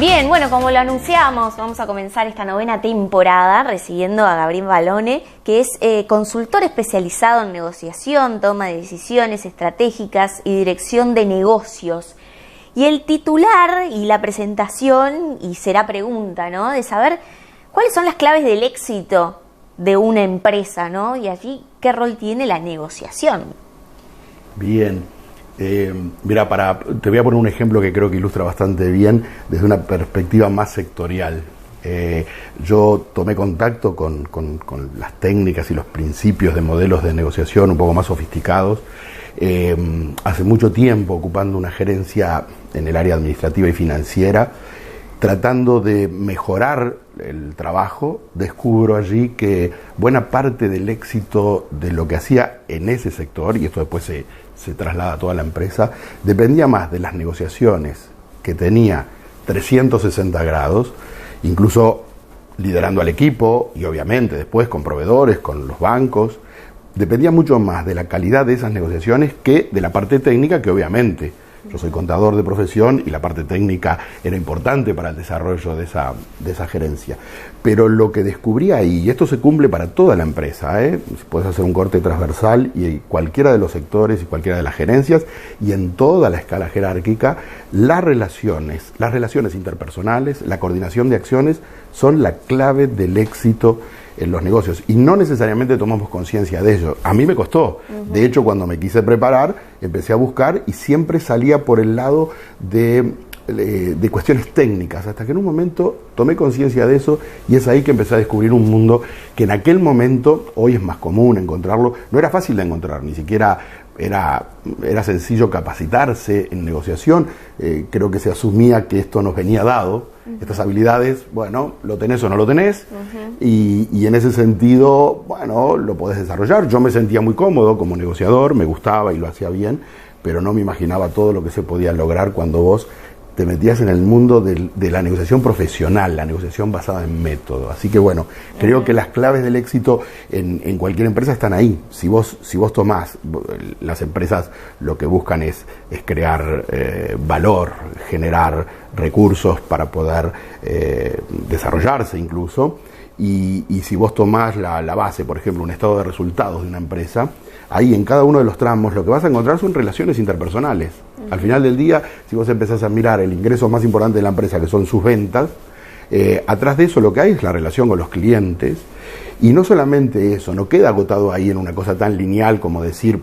Bien, bueno, como lo anunciamos, vamos a comenzar esta novena temporada recibiendo a Gabriel Balone, que es consultor especializado en negociación, toma de decisiones estratégicas y dirección de negocios. Y el titular y la presentación, y será pregunta, ¿no?, de saber cuáles son las claves del éxito de una empresa, ¿no? Y allí, ¿qué rol tiene la negociación? Bien. Mira, te voy a poner un ejemplo que creo que ilustra bastante bien desde una perspectiva más sectorial. Yo tomé contacto con las técnicas y los principios de modelos de negociación un poco más sofisticados hace mucho tiempo, ocupando una gerencia en el área administrativa y financiera, tratando de mejorar el trabajo. Descubro allí que buena parte del éxito de lo que hacía en ese sector, y esto después se traslada a toda la empresa, dependía más de las negociaciones que tenía 360 grados, incluso liderando al equipo y obviamente después con proveedores, con los bancos. Dependía mucho más de la calidad de esas negociaciones que de la parte técnica, que obviamente yo soy contador de profesión y la parte técnica era importante para el desarrollo de esa gerencia. Pero lo que descubrí ahí, y esto se cumple para toda la empresa, puedes hacer un corte transversal y cualquiera de los sectores y cualquiera de las gerencias y en toda la escala jerárquica, las relaciones interpersonales, la coordinación de acciones son la clave del éxito en los negocios, y no necesariamente tomamos conciencia de ello. A mí me costó. De hecho, cuando me quise preparar, empecé a buscar y siempre salía por el lado de cuestiones técnicas, hasta que en un momento tomé conciencia de eso, y es ahí que empecé a descubrir un mundo que en aquel momento, hoy es más común encontrarlo, no era fácil de encontrar, ni siquiera era sencillo capacitarse en negociación. Creo que se asumía que esto nos venía dado, estas habilidades, bueno, lo tenés o no lo tenés, y en ese sentido, bueno, lo podés desarrollar. Yo me sentía muy cómodo como negociador, me gustaba y lo hacía bien, pero no me imaginaba todo lo que se podía lograr cuando vos te metías en el mundo de la negociación profesional, la negociación basada en método. Así que bueno, creo que las claves del éxito en cualquier empresa están ahí. Si vos tomás, las empresas lo que buscan es crear valor, generar recursos para poder desarrollarse incluso. Y si vos tomás la base, por ejemplo, un estado de resultados de una empresa, ahí en cada uno de los tramos lo que vas a encontrar son relaciones interpersonales. Al final del día, si vos empezás a mirar el ingreso más importante de la empresa, que son sus ventas, atrás de eso lo que hay es la relación con los clientes. Y no solamente eso, no queda agotado ahí en una cosa tan lineal como decir,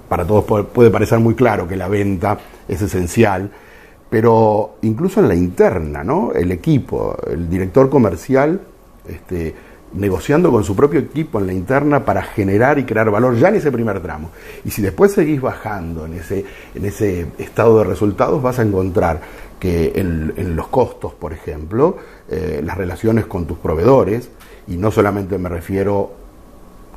para todos puede parecer muy claro que la venta es esencial, pero incluso en la interna, ¿no? El equipo, el director comercial, negociando con su propio equipo en la interna para generar y crear valor ya en ese primer tramo. Y si después seguís bajando en ese estado de resultados, vas a encontrar que en los costos, por ejemplo, las relaciones con tus proveedores, y no solamente me refiero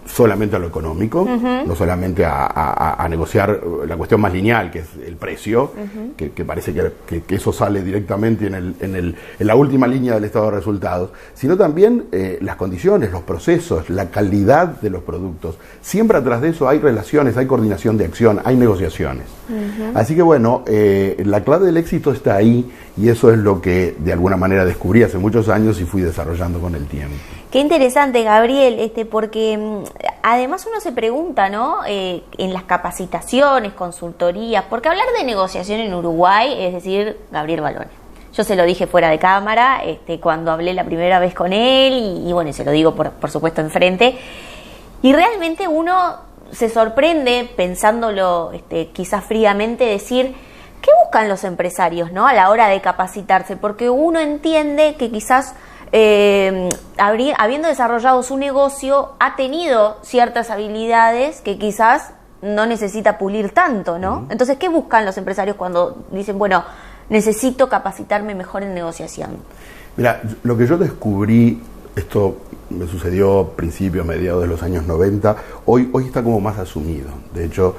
solamente a lo económico, no solamente a negociar la cuestión más lineal, que es el precio, que parece que eso sale directamente en la última línea del estado de resultados, sino también las condiciones, los procesos, la calidad de los productos. Siempre atrás de eso hay relaciones, hay coordinación de acción, hay negociaciones. Así que bueno, la clave del éxito está ahí, y eso es lo que de alguna manera descubrí hace muchos años y fui desarrollando con el tiempo. Qué interesante, Gabriel, porque además uno se pregunta, ¿no?, en las capacitaciones, consultorías, porque hablar de negociación en Uruguay es decir Gabriel Balone. Yo se lo dije fuera de cámara cuando hablé la primera vez con él, y bueno, se lo digo por supuesto enfrente, y realmente uno se sorprende pensándolo quizás fríamente, decir, ¿qué buscan los empresarios, ¿no?, a la hora de capacitarse? Porque uno entiende que quizás habiendo desarrollado su negocio, ha tenido ciertas habilidades que quizás no necesita pulir tanto, ¿no? Entonces, ¿qué buscan los empresarios cuando dicen, bueno, necesito capacitarme mejor en negociación? Mira, lo que yo descubrí, esto me sucedió a principios, mediados de los años 90, hoy está como más asumido. De hecho,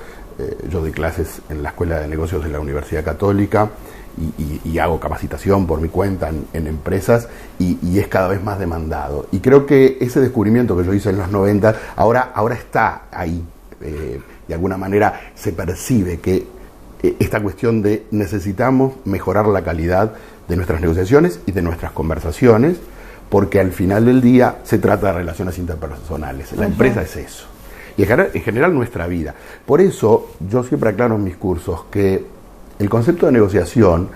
yo doy clases en la Escuela de Negocios de la Universidad Católica, y hago capacitación por mi cuenta en empresas, y es cada vez más demandado. Y creo que ese descubrimiento que yo hice en los 90 ahora está ahí. De alguna manera se percibe que esta cuestión de necesitamos mejorar la calidad de nuestras negociaciones y de nuestras conversaciones, porque al final del día se trata de relaciones interpersonales. La empresa es eso. Y en general nuestra vida. Por eso yo siempre aclaro en mis cursos que el concepto de negociación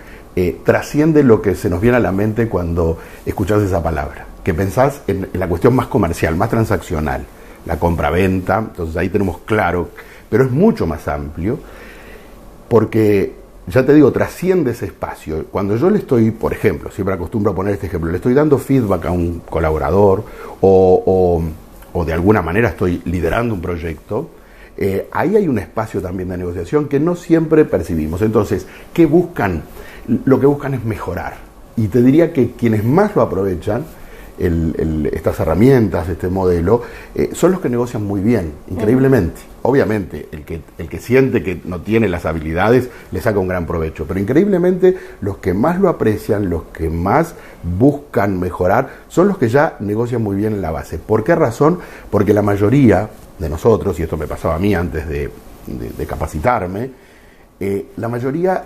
trasciende lo que se nos viene a la mente cuando escuchás esa palabra, que pensás en la cuestión más comercial, más transaccional, la compra-venta, entonces ahí tenemos claro, pero es mucho más amplio, porque, ya te digo, trasciende ese espacio. Cuando yo le estoy, por ejemplo, siempre acostumbro a poner este ejemplo, le estoy dando feedback a un colaborador o de alguna manera estoy liderando un proyecto, ahí hay un espacio también de negociación que no siempre percibimos. Entonces, ¿qué buscan? Lo que buscan es mejorar. Y te diría que quienes más lo aprovechan, estas herramientas, este modelo, son los que negocian muy bien, increíblemente. Obviamente, el que siente que no tiene las habilidades le saca un gran provecho, pero increíblemente los que más lo aprecian, los que más buscan mejorar, son los que ya negocian muy bien en la base. ¿Por qué razón? Porque la mayoría de nosotros, y esto me pasaba a mí antes de capacitarme, la mayoría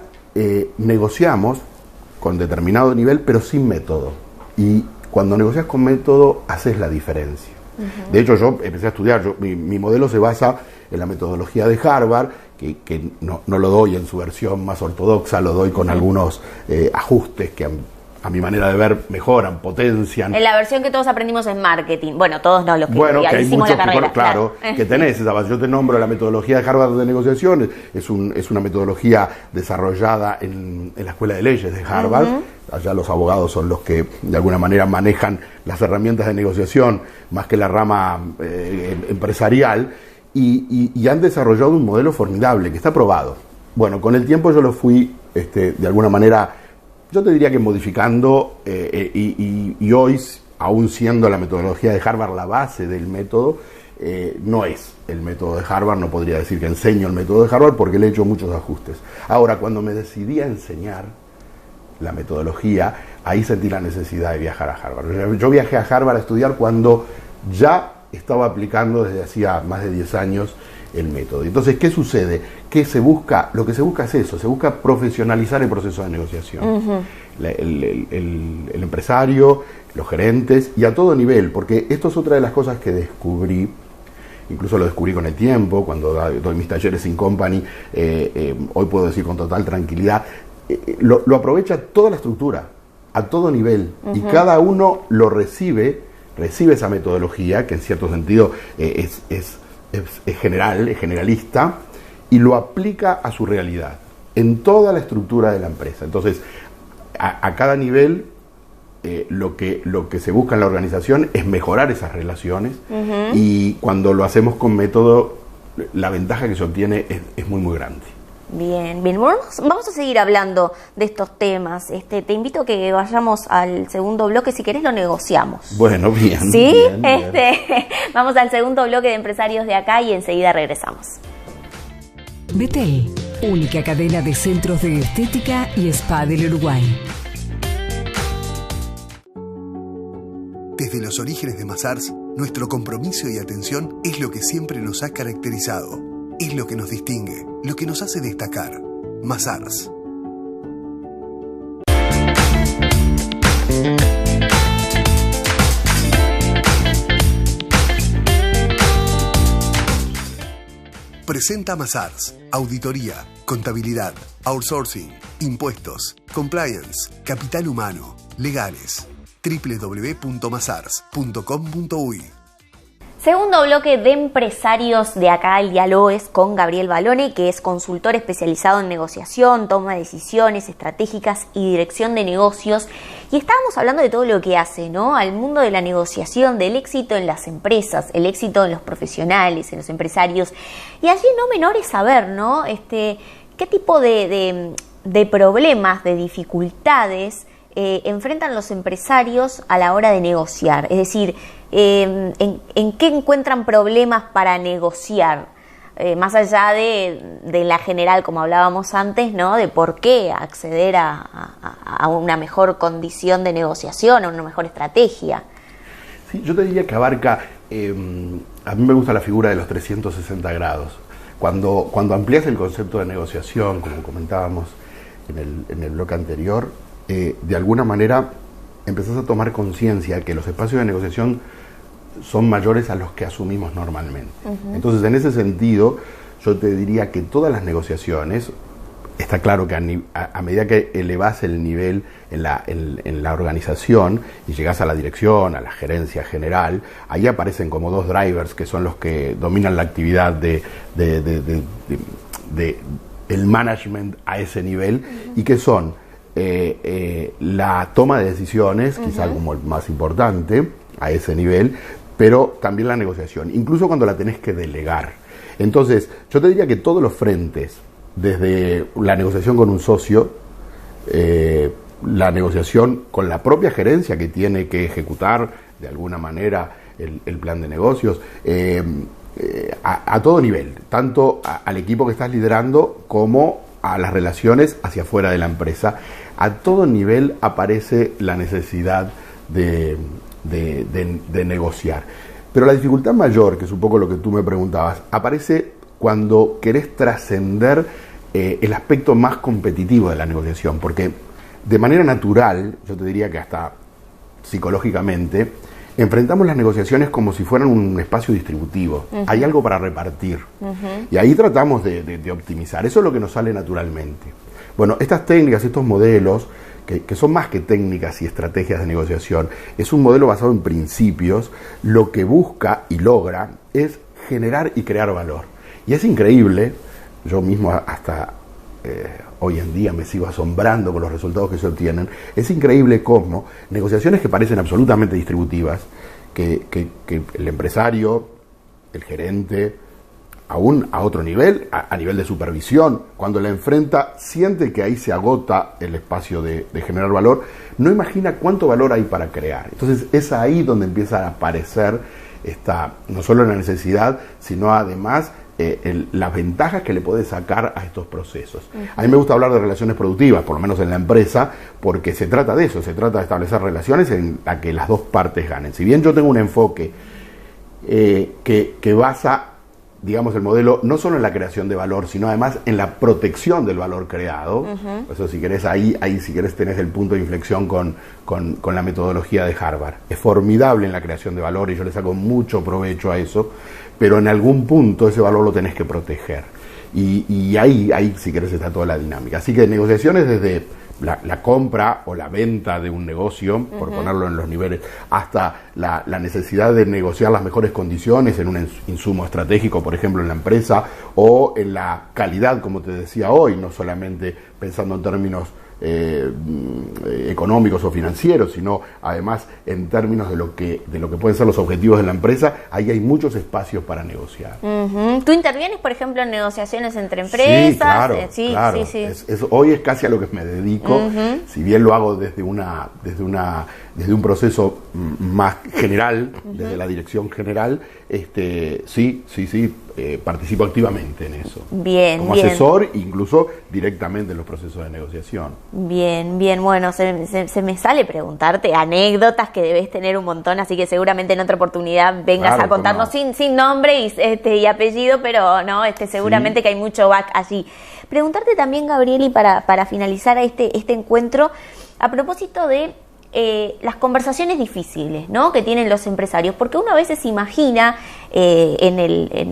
negociamos con determinado nivel, pero sin método. Y cuando negocias con método, haces la diferencia. De hecho, yo empecé a estudiar, mi modelo se basa en la metodología de Harvard, que no lo doy en su versión más ortodoxa, lo doy con algunos ajustes que a mi manera de ver mejoran, potencian. En la versión que todos aprendimos en marketing, bueno, todos no, los que que hay hicimos muchos, la carrera. claro, que tenés esa base. Yo te nombro la metodología de Harvard de negociación, es una metodología desarrollada en la Escuela de Leyes de Harvard. Allá los abogados son los que de alguna manera manejan las herramientas de negociación más que la rama empresarial, y han desarrollado un modelo formidable que está probado. Bueno, con el tiempo yo lo fui de alguna manera, yo te diría que modificando, y hoy, aún siendo la metodología de Harvard la base del método, no es el método de Harvard, no podría decir que enseño el método de Harvard porque le he hecho muchos ajustes. Ahora, cuando me decidí a enseñar la metodología, ahí sentí la necesidad de viajar a Harvard. Yo viajé a Harvard a estudiar cuando ya estaba aplicando desde hacía más de 10 años el método. Entonces, ¿qué sucede? ¿Qué se busca? Lo que se busca es eso, se busca profesionalizar el proceso de negociación. El empresario, los gerentes, y a todo nivel, porque esto es otra de las cosas que descubrí, incluso lo descubrí con el tiempo, cuando doy mis talleres in company, hoy puedo decir con total tranquilidad, lo aprovecha toda la estructura, a todo nivel, y cada uno lo recibe esa metodología, que en cierto sentido es general, es generalista, y lo aplica a su realidad, en toda la estructura de la empresa. Entonces, a cada nivel, lo que se busca en la organización es mejorar esas relaciones, y cuando lo hacemos con método, la ventaja que se obtiene es muy, muy grande. Bien, bien. Vamos a seguir hablando de estos temas. Te invito a que vayamos al segundo bloque. Si querés, lo negociamos. Bueno, bien. ¿Sí? Bien. Vamos al segundo bloque de Empresarios de Acá y enseguida regresamos. Betel, única cadena de centros de estética y spa del Uruguay. Desde los orígenes de Mazars, nuestro compromiso y atención es lo que siempre nos ha caracterizado. Es lo que nos distingue, lo que nos hace destacar. Mazars. Presenta Mazars. Auditoría, contabilidad, outsourcing, impuestos, compliance, capital humano, legales. www.mazars.com.uy. Segundo bloque de Empresarios de Acá. El diálogo es con Gabriel Balone, que es consultor especializado en negociación, toma de decisiones estratégicas y dirección de negocios. Y estábamos hablando de todo lo que hace, ¿no? Al mundo de la negociación, del éxito en las empresas, el éxito en los profesionales, en los empresarios. Y allí no menor es saber, ¿no? ¿Qué tipo de problemas, de dificultades enfrentan los empresarios a la hora de negociar? Es decir, ¿en qué encuentran problemas para negociar? Más allá de la general, como hablábamos antes, ¿no? De por qué acceder a una mejor condición de negociación, a una mejor estrategia. Sí, yo te diría que abarca, a mí me gusta la figura de los 360 grados. Cuando amplías el concepto de negociación, como comentábamos en el bloque anterior, de alguna manera empezás a tomar conciencia que los espacios de negociación son mayores a los que asumimos normalmente. Entonces, en ese sentido, yo te diría que todas las negociaciones, está claro que a medida que elevás el nivel en la organización y llegás a la dirección, a la gerencia general, ahí aparecen como dos drivers que son los que dominan la actividad de el management a ese nivel, y que son la toma de decisiones, quizá como el más importante a ese nivel, pero también la negociación, incluso cuando la tenés que delegar. Entonces, yo te diría que todos los frentes, desde la negociación con un socio, la negociación con la propia gerencia que tiene que ejecutar de alguna manera el plan de negocios, a todo nivel, tanto al equipo que estás liderando como a las relaciones hacia afuera de la empresa, a todo nivel aparece la necesidad de negociar. Pero la dificultad mayor, que es un poco lo que tú me preguntabas, aparece cuando querés trascender el aspecto más competitivo de la negociación, porque de manera natural, yo te diría que hasta psicológicamente, enfrentamos las negociaciones como si fueran un espacio distributivo. Hay algo para repartir. Y ahí tratamos de optimizar. Eso es lo que nos sale naturalmente. Bueno, estas técnicas, estos modelos, que son más que técnicas y estrategias de negociación, es un modelo basado en principios, lo que busca y logra es generar y crear valor. Y es increíble, yo mismo hasta hoy en día me sigo asombrando con los resultados que se obtienen, es increíble cómo negociaciones que parecen absolutamente distributivas, que el empresario, el gerente, aún a otro nivel, a nivel de supervisión, cuando la enfrenta, siente que ahí se agota el espacio de generar valor, no imagina cuánto valor hay para crear. Entonces es ahí donde empieza a aparecer no solo la necesidad, sino además las ventajas que le puede sacar a estos procesos. A mí me gusta hablar de relaciones productivas, por lo menos en la empresa, porque se trata de eso, se trata de establecer relaciones en las que las dos partes ganen. Si bien yo tengo un enfoque que basa, digamos, el modelo no solo en la creación de valor, sino además en la protección del valor creado. Eso, si querés, ahí si querés tenés el punto de inflexión con la metodología de Harvard. Es formidable en la creación de valor y yo le saco mucho provecho a eso, pero en algún punto ese valor lo tenés que proteger. Y ahí si querés está toda la dinámica. Así que negociaciones desde la compra o la venta de un negocio, por ponerlo en los niveles, hasta la necesidad de negociar las mejores condiciones en un insumo estratégico, por ejemplo, en la empresa, o en la calidad, como te decía hoy, no solamente pensando en términos económicos o financieros, sino además en términos de lo que pueden ser los objetivos de la empresa. Ahí hay muchos espacios para negociar. ¿Tú intervienes, por ejemplo, en negociaciones entre empresas? Sí, claro. Hoy es casi a lo que me dedico, si bien lo hago desde un proceso más general, desde la dirección general, sí, participo activamente en eso. Como asesor, incluso directamente en los procesos de negociación. Bien, bueno, se me sale preguntarte anécdotas que debes tener un montón, así que seguramente en otra oportunidad vengas a contarnos sin nombre y apellido, pero no, seguramente que hay mucho back allí. Preguntarte también, Gabriel, y para finalizar este encuentro, a propósito de las conversaciones difíciles, ¿no?, que tienen los empresarios, porque uno a veces imagina en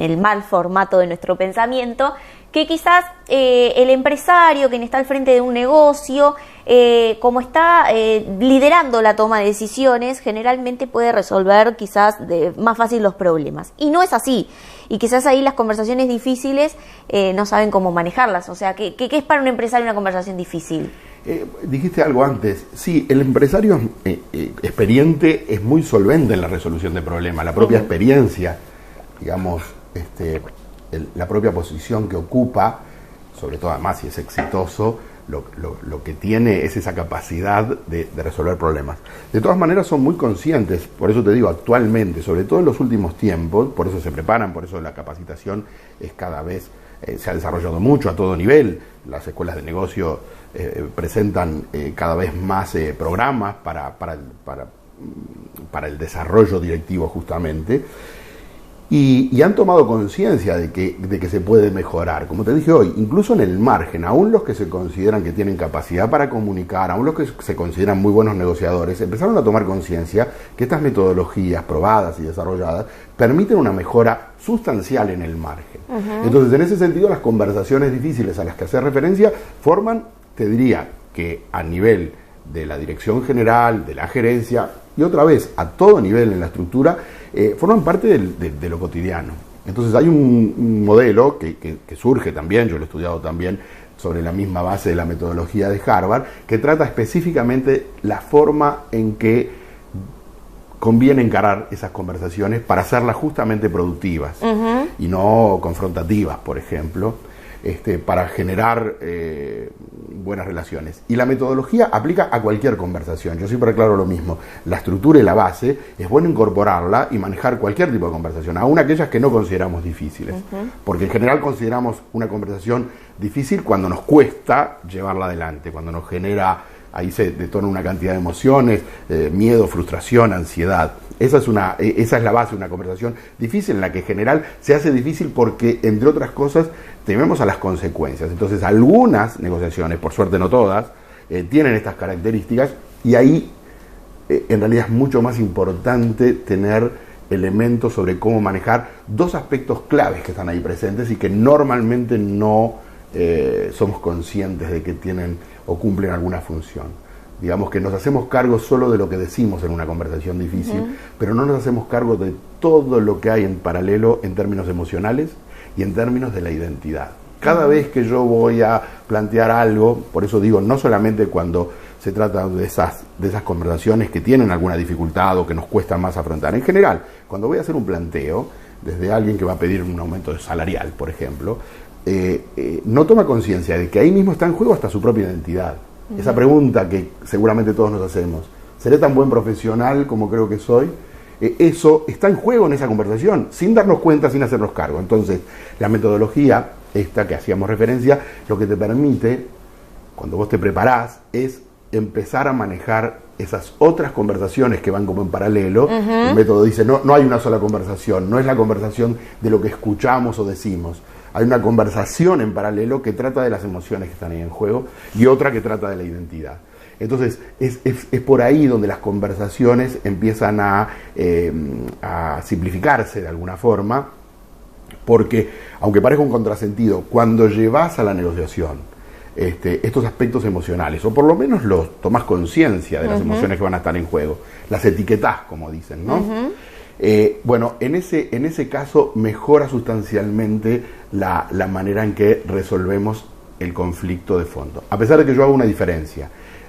el mal formato de nuestro pensamiento que quizás el empresario, quien está al frente de un negocio, como está liderando la toma de decisiones, generalmente puede resolver quizás más fácil los problemas. Y no es así. Y quizás ahí las conversaciones difíciles no saben cómo manejarlas. O sea, ¿qué es para un empresario una conversación difícil? Dijiste algo antes. Sí, el empresario experiente es muy solvente en la resolución de problemas. La propia experiencia, digamos, la propia posición que ocupa, sobre todo además si es exitoso, lo que tiene es esa capacidad de resolver problemas. De todas maneras son muy conscientes, por eso te digo, actualmente, sobre todo en los últimos tiempos, por eso se preparan, por eso la capacitación es cada vez, se ha desarrollado mucho a todo nivel. Las escuelas de negocio presentan cada vez más programas para el desarrollo directivo, justamente. y han tomado conciencia de que se puede mejorar. Como te dije hoy, incluso en el margen, aún los que se consideran que tienen capacidad para comunicar, aún los que se consideran muy buenos negociadores, empezaron a tomar conciencia que estas metodologías probadas y desarrolladas permiten una mejora sustancial en el margen. Entonces, en ese sentido, las conversaciones difíciles a las que hace referencia forman, te diría, que a nivel de la dirección general, de la gerencia, y otra vez, a todo nivel en la estructura, forman parte de lo cotidiano. Entonces hay un modelo que surge también, yo lo he estudiado también sobre la misma base de la metodología de Harvard, que trata específicamente la forma en que conviene encarar esas conversaciones para hacerlas justamente productivas y no confrontativas, por ejemplo, para generar buenas relaciones. Y la metodología aplica a cualquier conversación. Yo siempre aclaro lo mismo. La estructura y la base es bueno incorporarla y manejar cualquier tipo de conversación, aún aquellas que no consideramos difíciles. Porque en general consideramos una conversación difícil cuando nos cuesta llevarla adelante, cuando nos genera, ahí se detona una cantidad de emociones, miedo, frustración, ansiedad. Esa es la base de una conversación difícil, en la que en general se hace difícil porque, entre otras cosas, tememos a las consecuencias. Entonces, algunas negociaciones, por suerte no todas, tienen estas características, y ahí en realidad es mucho más importante tener elementos sobre cómo manejar dos aspectos claves que están ahí presentes y que normalmente no somos conscientes de que tienen o cumplen alguna función. Digamos que nos hacemos cargo solo de lo que decimos en una conversación difícil, pero no nos hacemos cargo de todo lo que hay en paralelo en términos emocionales y en términos de la identidad. Cada vez que yo voy a plantear algo, por eso digo, no solamente cuando se trata de esas conversaciones que tienen alguna dificultad o que nos cuesta más afrontar, en general, cuando voy a hacer un planteo, desde alguien que va a pedir un aumento salarial, por ejemplo, no toma conciencia de que ahí mismo está en juego hasta su propia identidad. Esa pregunta que seguramente todos nos hacemos, ¿seré tan buen profesional como creo que soy? Eso está en juego en esa conversación, sin darnos cuenta, sin hacernos cargo. Entonces, la metodología, esta que hacíamos referencia, lo que te permite, cuando vos te preparás, es empezar a manejar esas otras conversaciones que van como en paralelo. El método dice, no hay una sola conversación, no es la conversación de lo que escuchamos o decimos. Hay una conversación en paralelo que trata de las emociones que están ahí en juego y otra que trata de la identidad. Entonces, es por ahí donde las conversaciones empiezan a simplificarse de alguna forma, porque, aunque parezca un contrasentido, cuando llevas a la negociación estos aspectos emocionales, o por lo menos los tomás conciencia de las emociones que van a estar en juego, las etiquetás, como dicen, ¿no? Bueno, en ese caso mejora sustancialmente la manera en que resolvemos el conflicto de fondo. A pesar de que yo hago una diferencia,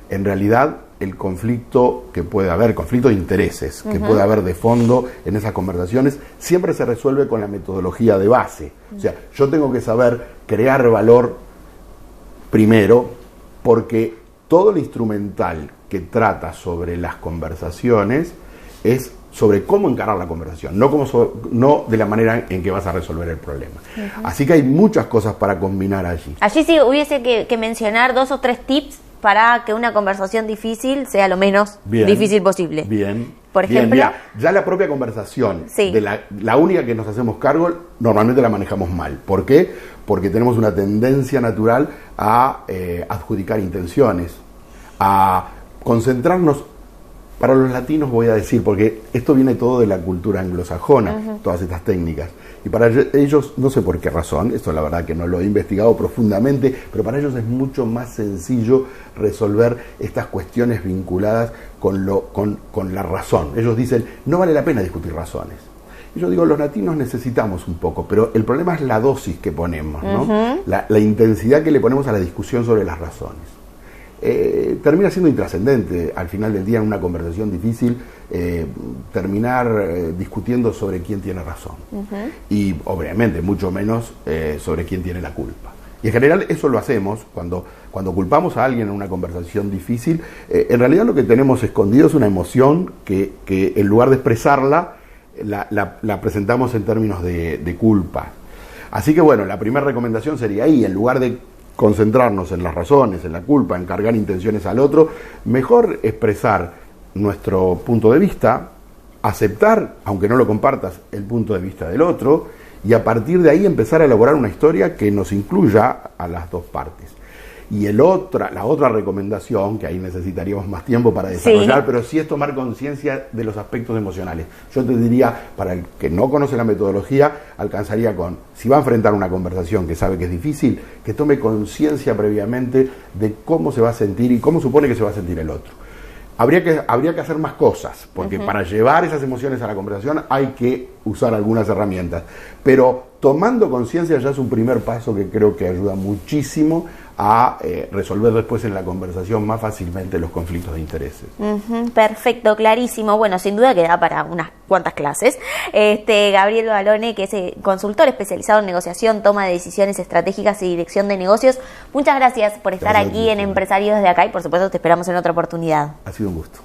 en realidad el conflicto que puede haber, conflicto de intereses que puede haber de fondo en esas conversaciones, siempre se resuelve con la metodología de base. O sea, yo tengo que saber crear valor primero, porque todo el instrumental que trata sobre las conversaciones es sobre cómo encarar la conversación, no de la manera en que vas a resolver el problema. Así que hay muchas cosas para combinar allí. Allí sí hubiese que mencionar 2 o 3 tips para que una conversación difícil sea lo menos difícil posible. Bien. Por ejemplo, mira, ya la propia conversación, de la única que nos hacemos cargo, normalmente la manejamos mal. ¿Por qué? Porque tenemos una tendencia natural a adjudicar intenciones, a concentrarnos. Para los latinos voy a decir, porque esto viene todo de la cultura anglosajona, todas estas técnicas. Y para ellos, no sé por qué razón, esto la verdad que no lo he investigado profundamente, pero para ellos es mucho más sencillo resolver estas cuestiones vinculadas con la razón. Ellos dicen, no vale la pena discutir razones. Y yo digo, los latinos necesitamos un poco, pero el problema es la dosis que ponemos, ¿no? La intensidad que le ponemos a la discusión sobre las razones. Termina siendo intrascendente al final del día en una conversación difícil terminar discutiendo sobre quién tiene razón y obviamente mucho menos sobre quién tiene la culpa. Y en general eso lo hacemos cuando culpamos a alguien en una conversación difícil. En realidad lo que tenemos escondido es una emoción que en lugar de expresarla la presentamos en términos de culpa. Así que bueno, la primera recomendación sería ahí, en lugar de concentrarnos en las razones, en la culpa, en cargar intenciones al otro, mejor expresar nuestro punto de vista aceptar, aunque no lo compartas, el punto de vista del otro, y a partir de ahí empezar a elaborar una historia que nos incluya a las dos partes. Y la otra recomendación, que ahí necesitaríamos más tiempo para desarrollar, pero sí es tomar conciencia de los aspectos emocionales. Yo te diría, para el que no conoce la metodología, alcanzaría con, si va a enfrentar una conversación que sabe que es difícil, que tome conciencia previamente de cómo se va a sentir y cómo supone que se va a sentir el otro. Habría que hacer más cosas, porque para llevar esas emociones a la conversación hay que usar algunas herramientas. Pero tomando conciencia ya es un primer paso que creo que ayuda muchísimo a resolver después en la conversación más fácilmente los conflictos de intereses. Perfecto, clarísimo. Bueno, sin duda que da para unas cuantas clases. Gabriel Balone, que es consultor especializado en negociación, toma de decisiones estratégicas y dirección de negocios. Muchas gracias por estar aquí en Empresarios desde acá y por supuesto te esperamos en otra oportunidad. Ha sido un gusto.